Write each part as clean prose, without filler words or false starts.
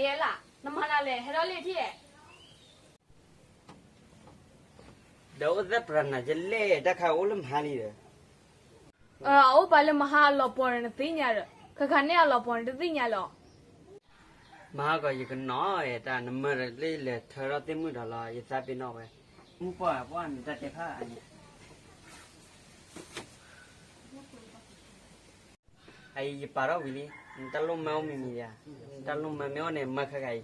ရဲလားနမလာလေဟဲတော့လေဖြစ်ရဲ့တော့သက်ပရဏကျလေတခါဦးလမဟာနေတယ်အိုးဘာလဲမဟာလောပေါ်နေသိညာရခခနဲ့လောပေါ်နေသိညာလောမဟာကရကနော်ရတာနမရလေးလေထရတဲ့မှုတော်လာရစားပြတော့ပဲဥပပွားတတဲ့ခါအန်ai para wili talung mau mimi ya talung mau ne makagai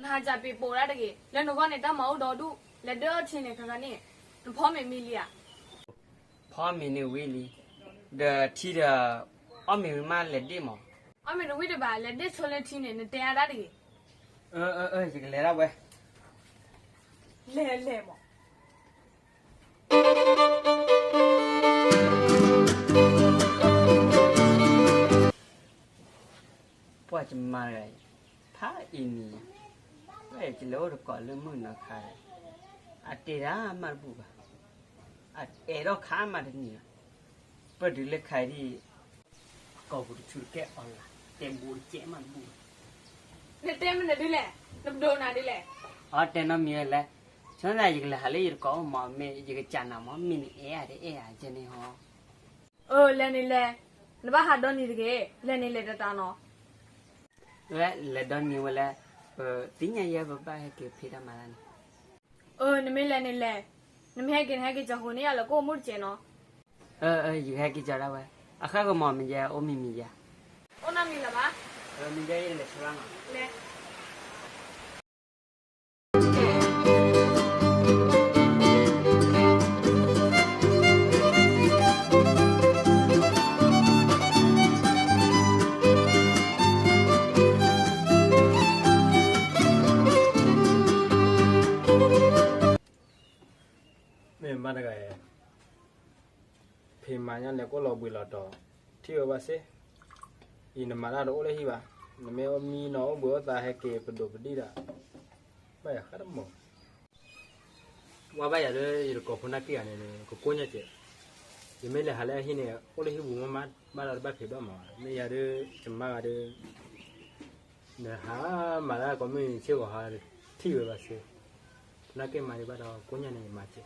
နာကြပြီပေါ်ရတကေလက်တော့ကနေတမအောင်တော်တို့လက်တော့ချင်းနေခခနဲ့ဖောမေမီလီယာ pho mi ne wili the thi da o mi ma le di mo အမေတို့ဝိတပါလက်တစ်ဆိုလက်ချင်းနေတရားတာတကေji le ra we လဲမော pwa chi ma rai pha ini we chi lo ro ko lu mu na kha a te ra ma bu ba a e ro kha ma de ni pa di le khai di ko bu chu ke on la tem bu che ma bu လက်တဲမနဲ့ဒီလဲနဘဒိုနာဒီလဲ a te na mi le chon da ji le ha le ro ko ma me ji ke cha na ma mi ni e ya je ni ho လက်နေလဲနဘဟာတော့နေတကေလက်နေလဲတတာနော် le don ni wala tinya ya ba he ke phira ma la ni နမေလက်နေလဲနမေဟဲကေကြောဟိုနေရလကိုမှုကျင်နော် yi ha ki ja la wa akha ko ma mi ya o mi mi ya အိုနာမီလာပါ mi ja ye le sura ma လဲ မတကရဲ့ဖေမာညာလည်းကိုလောပွေလာတော့ထီရောပါစေဒီနမလာတော့လည်းဟိပါနမေအမီနော်ဘောတာဟဲကေပဒိုပဒီရာဘာရခရမောဝါဘာရလေကိုဖနာကီအနေနဲ့ကိုညက်ကျဒီမဲလေဟာလေဟိနေအိုလေဟိဘူးမမလာဘတ်ဖေတော့မှာနေရတဲ့ကျမကတဲ့နာဟာမလာကမင်းချေကိုဟာထီရောပါစေနာကေမာရီပါတော့ကိုညက်နေမှာကျ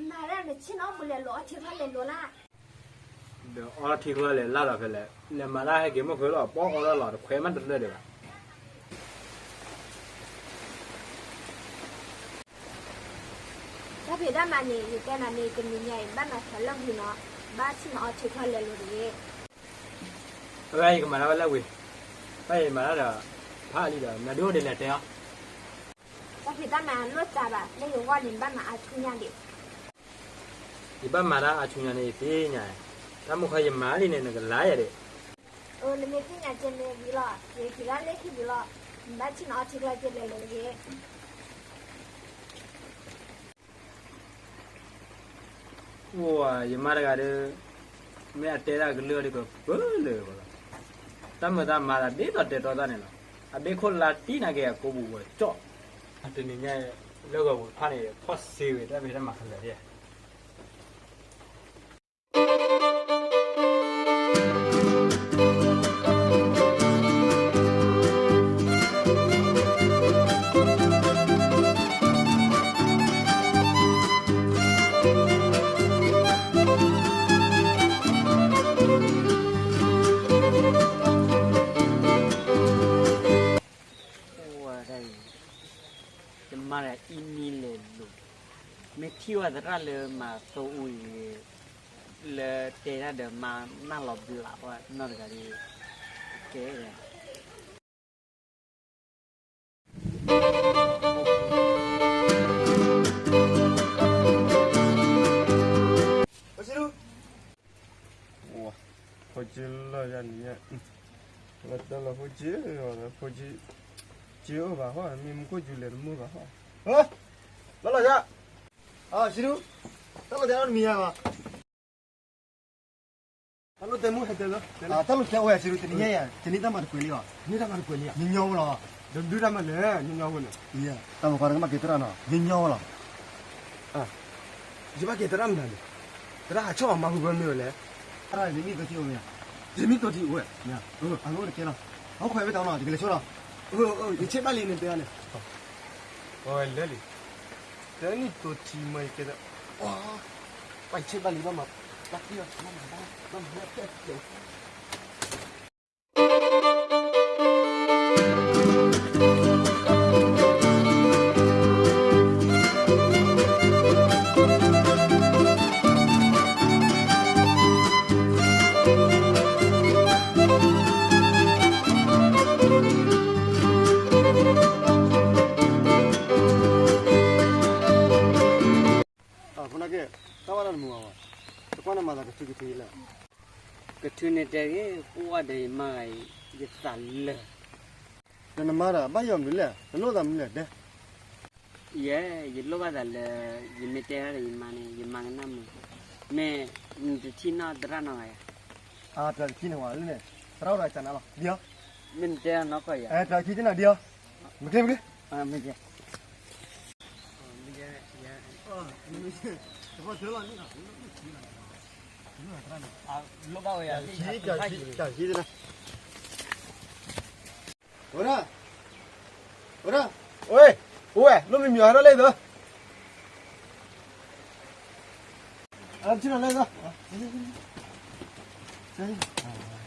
妈的，那钱老不来老，听他来老啦。我提出来拉到回来，那马拉还给我回了，包好了拉的快慢的来的吧。他别的嘛呢，你在那里跟人家把那车扔去了，把钱老提出来了的。喂，一个马拉来喂，喂马拉的，怕你的，那六的来的呀。他别的嘛落咋吧，那有我人把嘛出年的。一般马拉阿穷人的别人，他们可以马里的那个来的。你们今年真的为了，也去了来去为了，把钱老提出来就来了的。哇，一马那个的，没带那个料的个不了个，咱们马拉别到带到咱那了，啊别看拉地那个过不过找，啊这人家那个怕的怕死的，咱别他马来的。ไม่ที่ว่าจะเลยมาโซอุยเลยเตะเดิมมาหน้าหลบหลับว่านอนกันดีเก๋เลย我记录。哇，好久了呀你，我到了好久了，好久吧哈，你们过去来么吧哈？啊，老家。啊，是喽，到了家里面嘛。到了在木还在了。啊，到了家我也是喽，今年呀，今年他妈的贵了，你他妈的贵了，你鸟了，都他妈的，你鸟了。对呀，他们讲他妈给多少呢？你鸟了。啊，你把给多少呢？这还超马虎没有嘞？啊，你那个叫咩？这米多的喂，你看，俺我的天呐，好快别到了，这个来说了，你切把里面这样的，哦，来哩，这你多提嘛一个的，哇，快切把里边嘛，把这个慢慢有。ခုနကတောင်းရမှာပါတကွနာမှာကသူကြီးလာ ကထူနေတဲ့ကေပိုးတယ်မိုင်ရသလဲ တနမာရာဘာရောမလဲဘလို့သာမလဲတဲ့ ရဲရလောပါတယ်ရမတဲရမနေရမငနမမဲတီနာဒရနာရ အာပြကြည့်နေပါလေနဲ့တောက်တာချန်လာလားဒီရော မင်းတဲနော်ကရ တာကြည့်နေတာဒီရောမကဲမကဲ အာမကြ ဘာပြောလာနေတာ အာလောပါရ ကြီးကြီးတယ်ဟိုရာ喂路没苗了来着进来着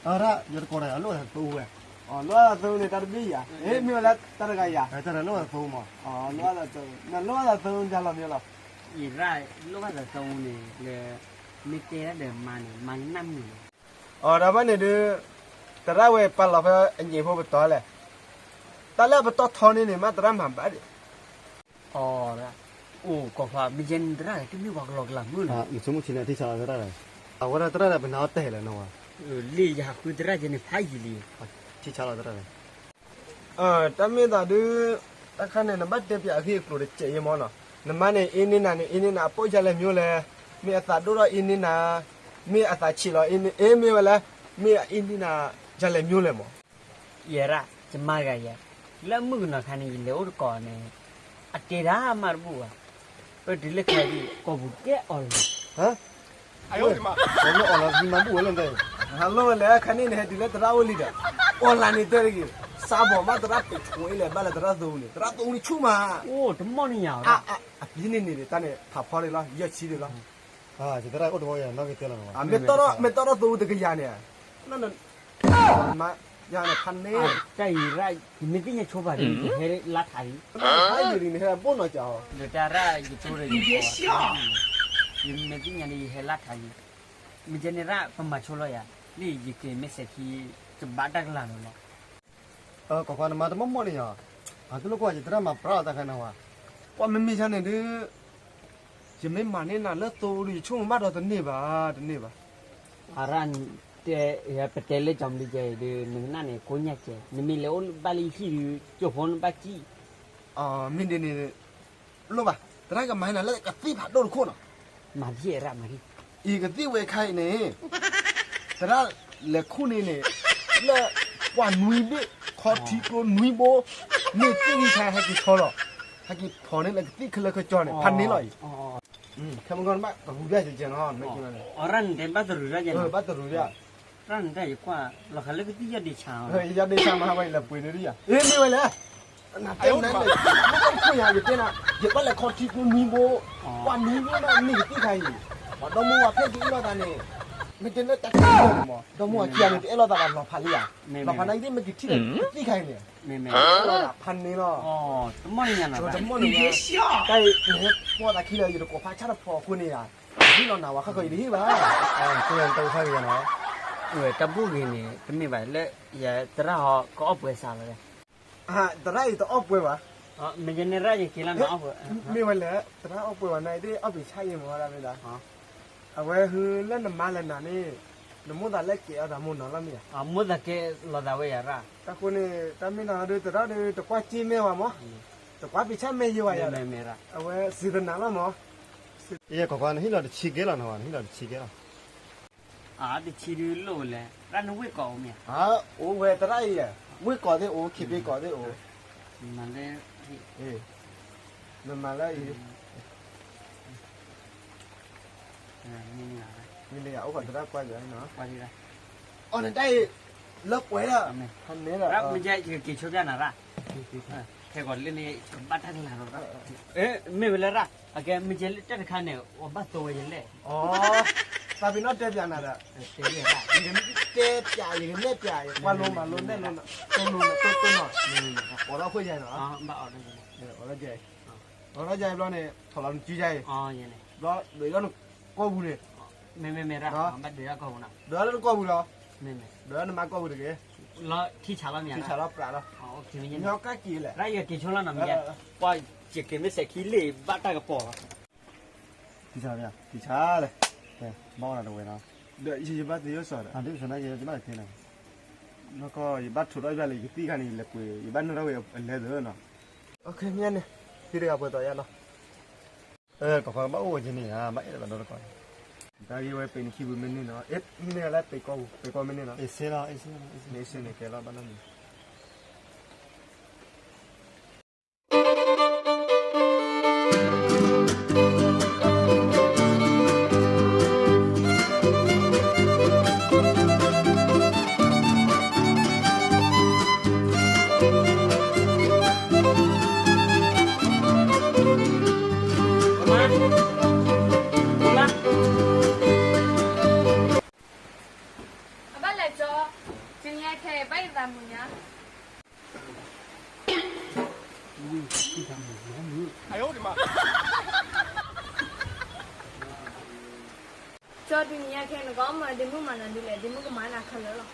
啊啦有的过来路上走喂哦罗拉走呢打的比呀诶没有来打的个呀在这路上走嘛哦罗拉走那罗拉走家了没有了 ရလောပါတဲ့သုံးနေလေမတဲရတယ်မနေမနမ်နေ 哦那么你的ตระเวปลาเพื่ออันนี้พวกตัวเลยตอนแรกไปต่อทอนนี่มาตระมันไปดิ အော်ရအိုကောဖာမဂျန်ဒရာကမြို့ကလောက်လာမလို့ 啊你怎么现在提上来了啊我这这不拿带了呢哇 လေရခုဒရာဂျနေဖိုင်ကြီးလေ 提上了这了 တမင်းသားတို့တခါနဲ့နံပါတ်1ပြအခေကလို့ကျေရမောနော်နမနဲ့အင်းနေတာပို့ချလဲမျိုးလဲမေအသာတို့တော့အင်းနေတာမေအသာချီလို့အင်းအေးမေဝလဲမေအင်းနေတာချလဲမျိုးလဲမော ရရကျမကရလက်မှုနခဏီလေဥကောနေအတေရာမရဘူးပဒီလက်ခိုင်ကိုဘူးကဲအော် 啊哎呦我的妈我们熬了你们不问了的 ဟာလို့လဲခဏနေဒီလက်တရာဝလီတာအွန်လိုင်းနေတဲ့ကြီးစားပေါ်မှာတရာပိတ်ထွေးလဲဘာလဲတရာသုံးနေတရာသုံးနေချူမှာ အိုးဓမော်နေရ အပြင်းနေနေတယ်တန်းနဲ့ဖာဖော်လေလားရက်ချီတယ်လား 啊这这我都要那个掉了嘛 အမေတော်သုံးတကရနေနော်မရနေဖန်နေ တိုင်ရိုက်ဒီမတင်ချိုးပါတယ်ဟဲလာထိုင် အဲ့ဒီနေဟဲ့ပေါ်တော့ကြောက် ဒတာရာဒီချိုးရဒီရှာဒီမတင်ညာနေဟဲလာထိုင်မဂျနေရာပမချိုးလို့ရလေဒီကေမက်ဆေ့ချီစဘာတက်လာနော် ก็ควานมาตะมอนี่อ่ะอ่ะตุลก็จะตระมาปราตะคันว่า ကွာမမေချမ်းနေတဲ့ယမေမာနေနာလက်တိုးရီချုံမတော့တနေ့ပါ အရန်တဲ့ရပတဲလေကြောင့်ဒီကျဲဒီနင်းနာနေကိုညက်ကျဲနမီလေဘာလီရှိကျဖုန်ပါချီ အာမင်းနေလို့ပါတရကမိုင်းနာလက်ကတိဖတ်တော့ခုနော် မာဒီရမာဒီ ဤကတိဝဲခိုင်းနေတရလက်ခုနေနေလက်ကွာနွီဘခေါ်တီကိုနွီဘနေတင်းခိုင်းဟကိထော်လို့ဟကိဖော်နေလက်တိခလခကြောနေဖန်နေလို့ အော် ခမကန်မဘူးပြကျန်တော့မကျန်နဲ့ အရန်တဲ့ဘာသူရကြနေ ဘတ်တရူရ ရန်တဲ့ကွာလခလက်တိရဒီချောင်း ရတဲ့ဆာမဟာပိုင်လက်ပွေနေရအေးမေဝဲလေနာတဲနေလေခွင့်ရရတဲ့နာရပါလက်ခေါ်တီကိုနွီဘကွာနွီဘနဲ့နေတိခိုင်းတော့မောဖက်ဒီလောတာနေမတင်တဲ့တက်တော့မောကျန်နေအဲ့လောတာကတော့ဖာလီယာတော့ဖာနိုင်တဲ့မတိတိတိခိုင်းနေ မေမေ လောတာဖန်နေတော့ အော်တမန်ညာနာ တော့မောနေရရှာတိုင်ပေါ်တာခီလာရတော့ဖာချတော့ပေါ်ခွနေရဒီလောနာဝခခွေဒီပါ อ่าตัวยังตัวใครกันเนาะ ဝဲတပုကင်းနေတမိပါလက်ရတရဟောကောပွဲစားလဲ အာတရိုက်တော့အော့ပွဲပါ အော်မဂျနေရာကြီးကလာမအောပွဲ မေဝဲလေတရအော့ပွဲပါနိုင်တဲ့အော့ပြီးချိုင်ရင်မောလာမေလားဟာအဝဲဟူလက်နမလက်နာနေနမို့တာလက်ကေအတာမို့နော်လာမီ အမုဒကေလောဒဝဲရရာ တခုနေတမင်နာတွေတရတွေတကွာချင်းမဲပါမောတကွာပြချမဲရွာရ မေမေရာ အဝဲစီဒနာလာမော เอ๊ะก็ควานหิลอฉีเกลาเนาะหิลอฉีเกลา အာဒီချီရလို့လဲရန်ဝဲကောင်းမြ ဟာအိုးဝဲတရိုက်ရဝဲကော်တဲ့အိုးခိပေးကော်တဲ့အိုး မလဲ အေးနမလာအေး နင်းလာ မင်းလည်းအောက်ကတရကွာကြနော် ပါရီလာ အ အော်နဲ့တိုက်လောက်ပွဲလား အမေ ဟန်နေလား ရမကြိုက်ကေချိုပြနာရခဲကောလင်းနေပတ်ထန်လာတော့အေးမေဝလာရအကဲမကြလက်တက်ခါနဲ့ဘတ်တော်ရင်လေ อ๋อစာပင်တော့တက်ပြန်လာတာ တေးရတာ ဒီကနေ့တဲပြရည်နဲ့ပြရည်ကွာလုံးမလုံးနဲ့လုံးတုံးလုံးနဲ့တုံးတော့ဘောတော့ခွေးကြနော် အော်ဘာအော်လဲ ဘောတော့ကြိုင်ဘောတော့ကြိုင်ဘလို့နဲ့ထော်လာကြီးကြိုင် အော်ရင်လေ တော့တွေကတော့ကောဘူးလေ မေရဘတ်တွေကကောင်းနာ တော့လည်းကောဘူးလား မေ တော့နမကောဘူးတကယ် လောထိချလာမြန် ဒီချာတော့ပလာတော့ အော်ခင်ဗျ ညောက်ကကြီးလေ ရရကေချိုလာနမရပွားချကေမစခီလေဘတ်တာကပေါ် ဒီစားဗျာဒီချာလေဟဲ့မောင်းလာတော့ဝယ်တော့ ဒါအရှိဘတ်ရောဆော်တာ ဟာဒီစနေကြီးဒီမှာခင်းနေ နော်ကောဘတ်ထူတော့ပြလေတီးခါနေလေကွေဘတ်နော်ရောလဲတယ်နော်โอเคမြန်နေဒီရကပေါ်တော့ရနော် ကဖာမအိုးချင်းနေတာမအဲ့တော့တော့ကော ဒါကြီးဝဲပင်ခိဘူးမင်းနေနော်အေးမင်းလည်းပေကောမင်းနေနော် အေးဆေးလားအေးဆေးလား နေစနေကဲလာဘာလို့ အဘလက်ကျော်ကျင်းရခဲပိုက်တာမညာကျော်တင်ရခဲငကောင်းမဒီမှုမနန်ဒီလေဒီမှုကမနာခလလော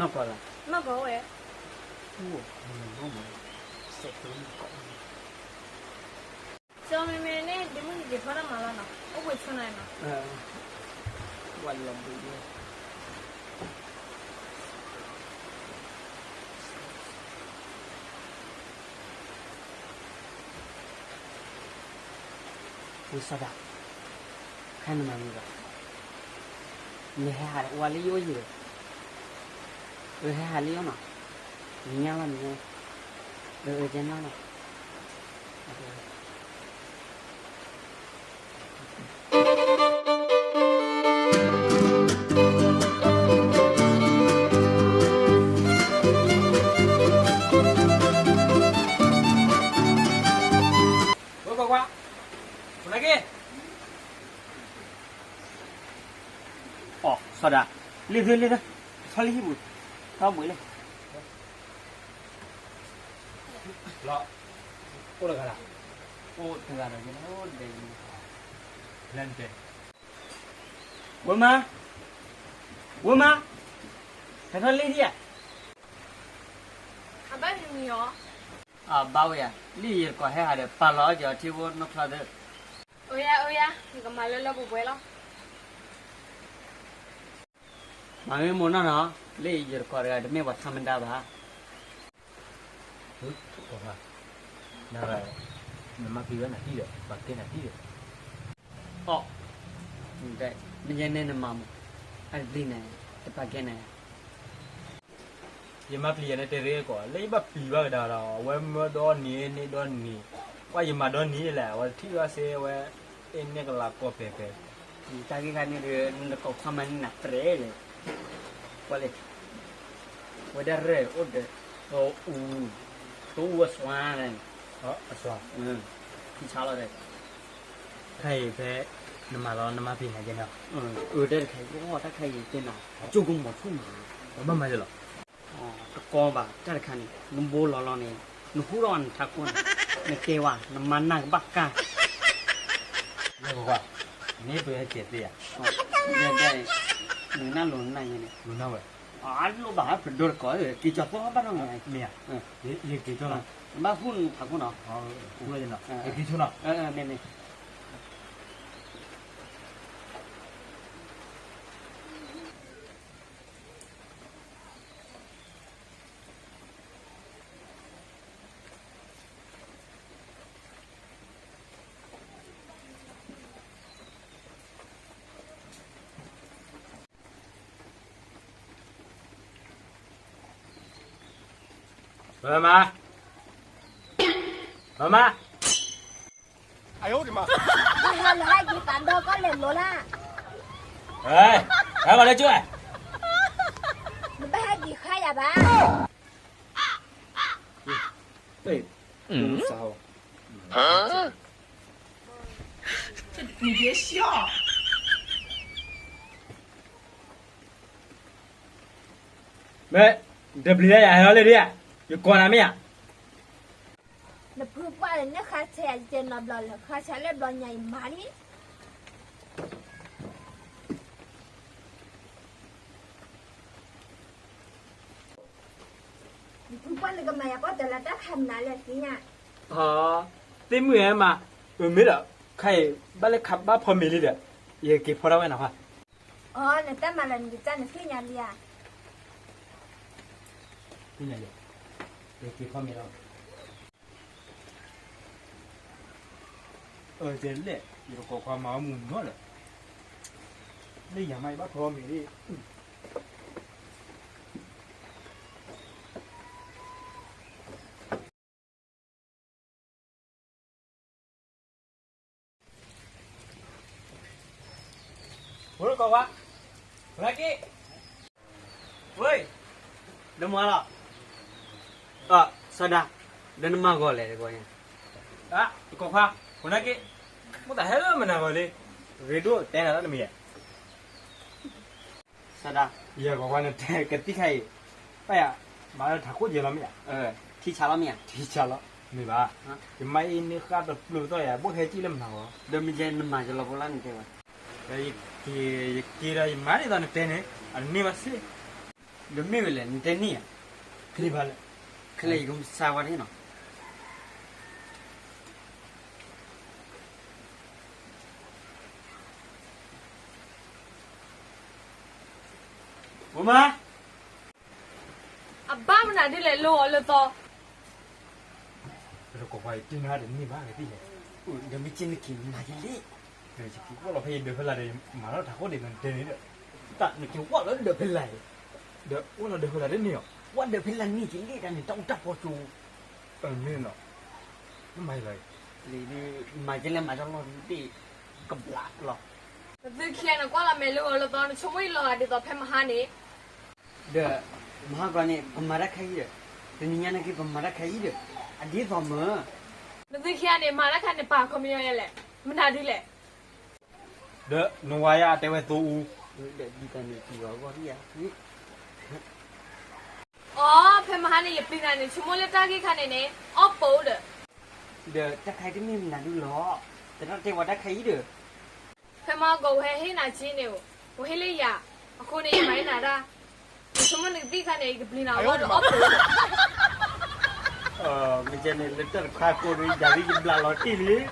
နော်ပါလား မကောဝဲကျော်မမေနဲ့ဒီမှုဒီဖရမလာနော်အဝဲချနိုင်နော် ဝါလမ်ဘူး ဝစဒါခဏမှမလို့နေဟာဝါလီယိုကြီးဝေဟာလီယိုနော်ညမမင်းလေကျန်နော် ကွာဘယ်ကဲအော်ဆောဒါလေလေဆလီဘူးကောင်းမွေးလေ လောကိုရခလာ ဟိုတကားတော့ကျွန်တော်ဒေး လန်တဲ ဝမတခါလေးကြီး အဘမီယော အာဘာဝရလီရကဟဲဟာပါလောကြောတီဝနခလာတဲ့ အိုယာဒီကမလလဘပွဲလော မမေမနော်လီရကရတဲ့မေဝသမန္တာပါ ဟုတ်ကောဟာနာရနမပြေနာတီးတယ်ဘာကဲနာတီးတယ် ဟောတဲ့မင်းနဲ့နမမအဲ့ဒီနဲ့တပတ်ကဲနဲ့ ယမပြေနဲ့တဲရဲကောလေဘပီဘာဒါတော့ဝဲမတော့နေနေတော့နေဝါယမတော့နေလာဝတီဝဆေဝဲအင်းနေကလာကောပေပေ တာကြီးကနေကောက်ခမန်နာပရဲလေဝလေဝဒရဲဥဒဟိုဦးသူဝဆွမ်းတယ် ဟောအစွာ ဒီချလာတယ် ခိုင်ပဲနမလောနမပြေနေကြတော့ တဲ့ခိုင်ဘောတက်ခိုင်တင်တာကျုပ်ကမထုံးမှာ ဘာမှမကြလို့ အော်ကောပါတက်ခါနေနဘိုးလော်လော်နေနဖူရောန်ထကွန်းနကေဝါနမနာဘကကာ လေကွာနေပဲကျတဲ့ရ တဲ့နနာလုံးနိုင်နေ လူနာဝဲ အားလို့ဘာဖဒိုကောကိချပေါ်ဘာတော့ငါ မရရေကေတော့ မဖုန်ထကွန်းနော် ဟောဦးရနော်ရေကေချွန်းနော် နေ 妈妈，哎呦我的妈！他来一单刀搞来罗啦，哎，来我来救哎，呀吧？对，啥哦？你别笑。没，W 呀，还有那里，有光了没呀？那不管人家开车也见了不了，开车来不了人家骂你。不管那个嘛呀，把得了打看哪了是呀？啊，对没人嘛，没了，看把那看把泡没里的，也给泡到外头哈。哦，那打嘛了，你站的谁家的呀？对呀，也给泡没了。这嘞，有个花麻木多了，那养嘛一把泡没的。我说搞瓜，我来给。喂，怎么了？啊，啥的？那你妈过来的过年？啊，搞瓜，我来给。我在海里面那个嘞，围住带来了没有？啥的？也搞瓜那带个地开，哎呀，马上他过节了没有？提前了没有？提前了，没吧？啊，就买那哈的路到呀，不开机了嘛我。都没见你妈就老不烂对吧？给了买的那带呢，啊，你嘛是，都没有了，你等你，可以吧了。可能一共3万天了。我妈，阿爸们那里来录了都，这个搞瓜今天的你妈个地。都没见你给你妈去哩。我老陪得回来的，马上他过来能带你的，但你就我了得回来，得我了得回来的你哦。我都陪了你去哩，但你到这不住。没呢，那买来。你买进来买到老弟，个不拉了。这天呢，光了没录了都，全部录的都拍嘛哈呢。的，马上呢，不买了开的，这年那个不买了开的，啊，你怎么？那这天呢，马上看你爸可没有来，没哪里来。得，侬娃呀，带回做屋。的，你看你几个我的呀？你，哦，拍嘛哈呢，也不然呢，全部来打给看的呢，哦包的。的，这开的没哪里了？这那这我这开的。拍嘛个我还拿钱呢，我还来呀，可能也买拿的，全部那个地看的一个不然我的哦包的。没见你，那这快过了，家里就不拉老地里。